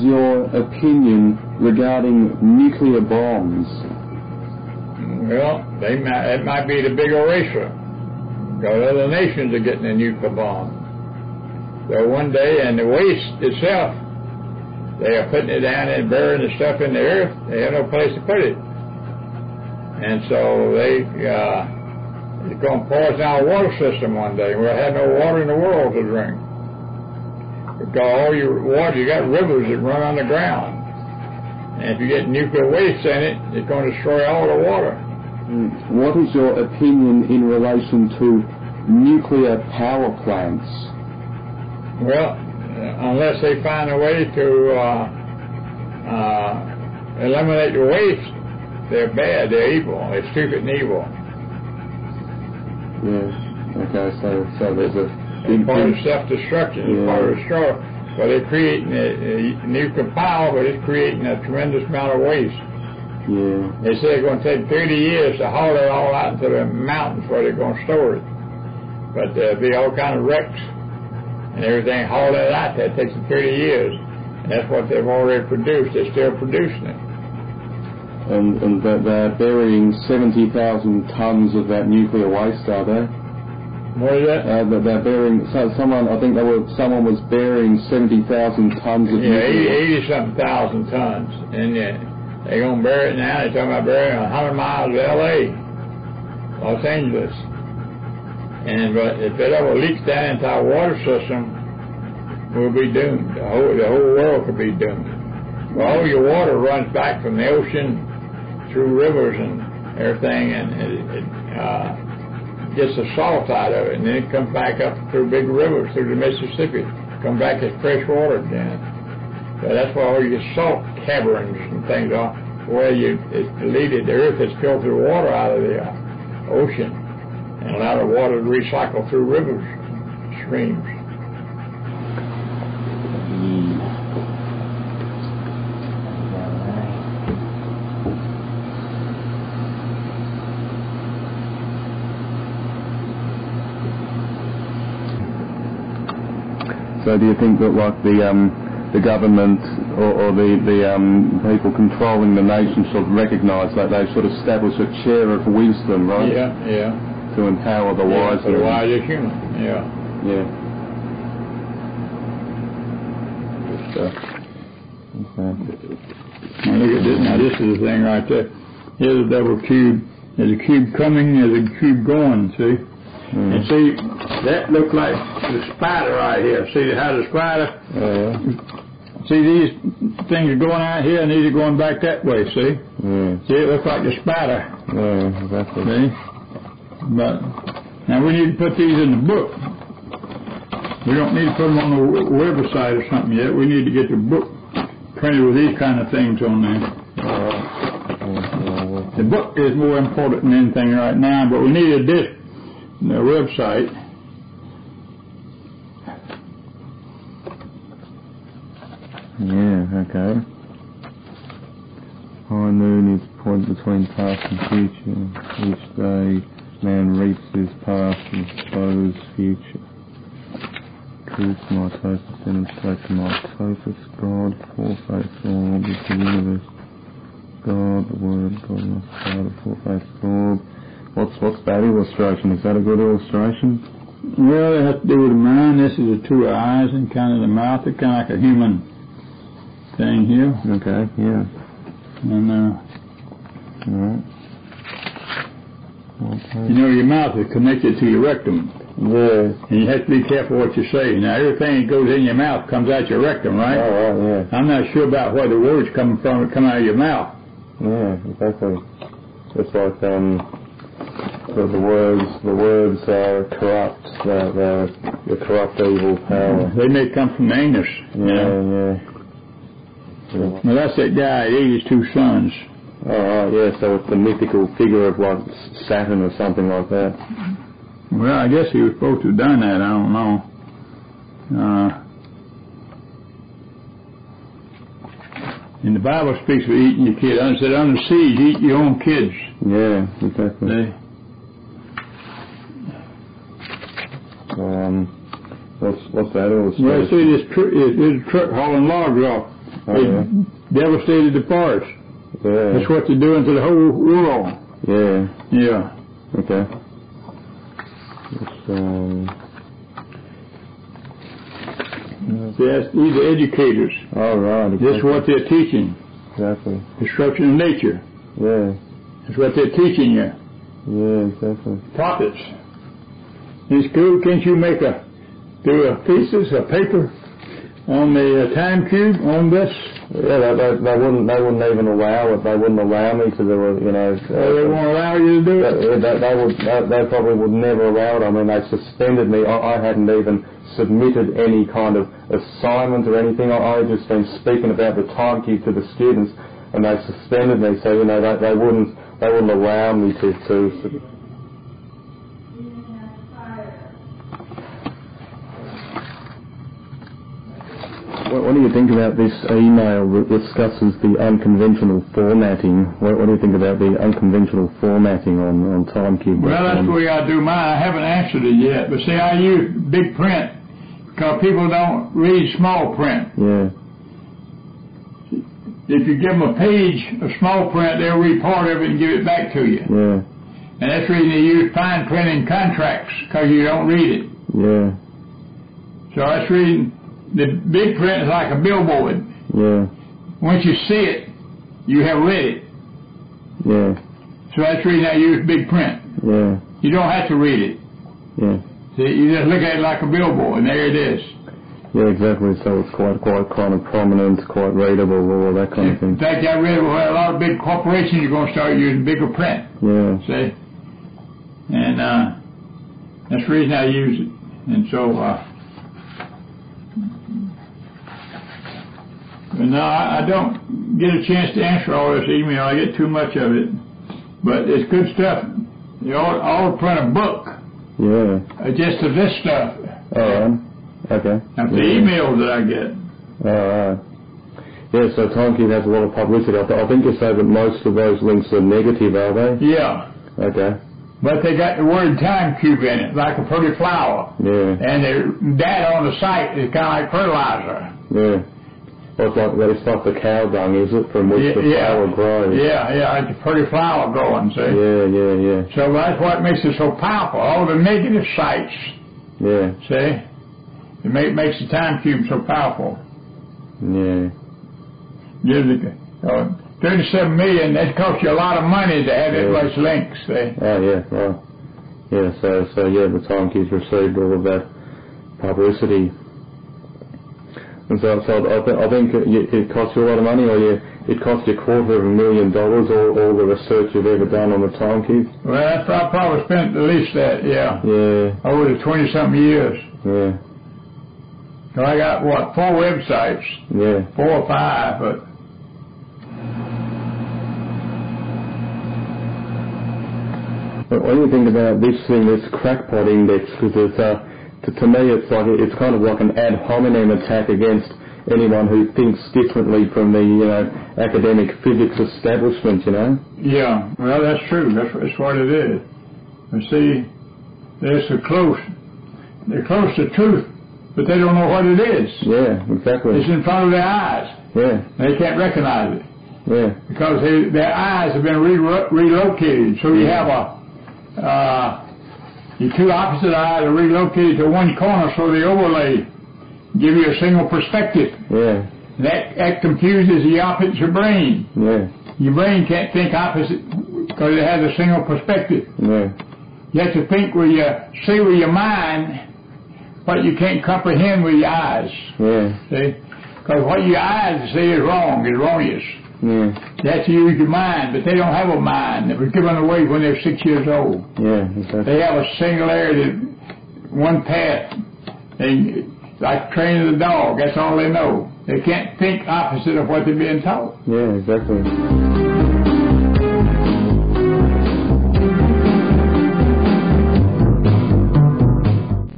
your opinion regarding nuclear bombs? Well, it might be the big Erasor, because other nations are getting a nuclear bomb. So one day, and the waste itself, they are putting it down and burying the stuff in the earth. They have no place to put it. And so it's going to poison our water system one day. We'll have no water in the world to drink. Because all your water, you got rivers that run underground. And if you get nuclear waste in it, it's going to destroy all the water. What is your opinion in relation to nuclear power plants? Well, unless they find a way to eliminate the waste, they're bad, they're evil, they're stupid and evil. Yeah, okay, so there's a... It's part of self-destruction, it's part of the struggle. But they're creating a nuclear power, but it's creating a tremendous amount of waste. Yeah. They say it's going to take 30 years to haul it all out into the mountains where they're going to store it. But there'll be all kind of wrecks and everything hauled it out there. It takes 30 years. And that's what they've already produced. They're still producing it. And they're burying 70,000 tons of that nuclear waste, are they? What is that? They're burying. Someone was burying 70,000 tons of nuclear. 80-something thousand tons, and they're gonna bury it now. They're talking about burying 100 miles of L.A., Los Angeles, but if it ever leaks down into our water system, we'll be doomed. The whole world could be doomed. Well, all your water runs back from the ocean through rivers and everything, and it gets the salt out of it, and then it comes back up through big rivers, through the Mississippi, come back as fresh water again. So that's why all your salt caverns and things are where it's deleted. The earth has filtered water out of the ocean and allowed the water to recycle through rivers, streams. So do you think that like the government or the people controlling the nation should recognise that they should establish a chair of wisdom, right? Yeah. To empower the wise. For the wisest human. Yeah. Yeah. Good stuff. Okay. Now look at this. Now this is the thing right there. Here's a double cube. There's a cube coming. There's a cube going. See. And see, that looks like the spider right here. See how the spider? See, these things are going out here and these are going back that way, see? See, it looks like the spider. Exactly. See? But, now we need to put these in the book. We don't need to put them on the website or something yet. We need to get the book printed with these kind of things on there. The book is more important than anything right now, but we need a disc. The website. Yeah, okay. High noon is the point between past and future. Each day man reaps his past and sows future. Truth, mitosis, demonstration, mitosis, God, four-faced orb is the universe. God, the Word, God, must start a four-faced orb. What's that illustration? Is that a good illustration? Well, it has to do with the mind. This is the two eyes and kind of the mouth. It's kind of like a human thing here. Okay, yeah. And, alright. Okay. You know, your mouth is connected to your rectum. Yeah. And you have to be careful what you say. Now, everything that goes in your mouth comes out your rectum, right? Oh, right, yeah. I'm not sure about where the words come from that come out of your mouth. Yeah, exactly. It's like, the words are corrupt, the corrupt evil power. They may come from the anus. Yeah. Now that's that guy, 82 sons. Oh, right, yeah, so it's the mythical figure of like Saturn or something like that. Well, I guess he was supposed to have done that, I don't know. And the Bible speaks of eating your kids. It said, on the seed, eat your own kids. Yeah, exactly. What's that illustration? Well, see, there's a truck hauling logs off. They devastated the forest. Yeah. That's what they're doing to the whole world. Yeah. Yeah. Okay. These are educators. All right. Exactly. This is what they're teaching. Exactly. Destruction of nature. Yeah. That's what they're teaching you. Yeah, exactly. Prophets. In school, can't you do a thesis, a paper on the time cube on this? Yeah, they wouldn't even allow it. They wouldn't allow me to do it. You know. They won't allow you to do it. They probably would never allow it. I mean, they suspended me. I hadn't even submitted any kind of assignment or anything. I had just been speaking about the time cube to the students, and they suspended me. So you know, they wouldn't allow me to. What do you think about this email that discusses the unconventional formatting? What do you think about the unconventional formatting on TimeCube? Well, that's the way I do mine. I haven't answered it yet, but see, I use big print because people don't read small print. Yeah. If you give them a page of small print, they'll read part of it and give it back to you. Yeah. And that's the reason they use fine print in contracts, because you don't read it. Yeah. So that's the reason. The big print is like a billboard. Yeah. Once you see it, you have read it. Yeah. So that's the reason I use big print. Yeah. You don't have to read it. Yeah. See, you just look at it like a billboard, and there it is. Yeah, exactly. So it's quite kind of prominent, quite readable, all that kind of thing. In fact, I read where a lot of big corporations are going to start using bigger print. Yeah. See? And that's the reason I use it. And so, but no, I don't get a chance to answer all this email. I get too much of it. But it's good stuff. You ought to print a book. Yeah. Just of this stuff. All right. Okay. Now, the emails that I get. All right. Yeah, so TimeCube has a lot of publicity. I think you say that most of those links are negative, are they? Yeah. Okay. But they got the word TimeCube in it, like a pretty flower. Yeah. And the data on the site is kind of like fertilizer. Yeah. Well, it's like the cow dung, is it, from which the flower grows? Yeah, it's a pretty flower growing, see? Yeah. So that's what makes it so powerful. All the negative sites, see? It makes the TimeCube so powerful. Yeah. 37 million, that costs you a lot of money to have that much links, see? Oh, yeah, well, yeah, so the TimeCube's received all of that publicity. And so I think it costs you a lot of money, or it costs you $250,000, all the research you've ever done on the TimeCube? Well, I probably spent at least that, yeah. Yeah. Over the 20-something years. Yeah. So I got, 4 websites? Yeah. 4 or 5, but... What do you think about this thing, this crackpot index? Because to me, it's kind of like an ad hominem attack against anyone who thinks differently from the academic physics establishment. Yeah, well, that's true. That's what it is. And see, they're so close. They're close to truth, but they don't know what it is. Yeah, exactly. It's in front of their eyes. Yeah. They can't recognize it. Yeah. Because their eyes have been relocated. So you have your two opposite eyes are relocated to one corner, so the overlay give you a single perspective. Yeah. That confuses the opposite brain. Yeah. Your brain can't think opposite because it has a single perspective. Yeah. You have to think see with your mind what you can't comprehend with your eyes. Yeah. See? Because what your eyes see is wrong, is erroneous. Yeah. You have to use your mind, but they don't have a mind. It was given away when they were 6 years old. Yeah, exactly. They have a singularity, one path. Like training the dog, that's all they know. They can't think opposite of what they're being taught. Yeah, exactly.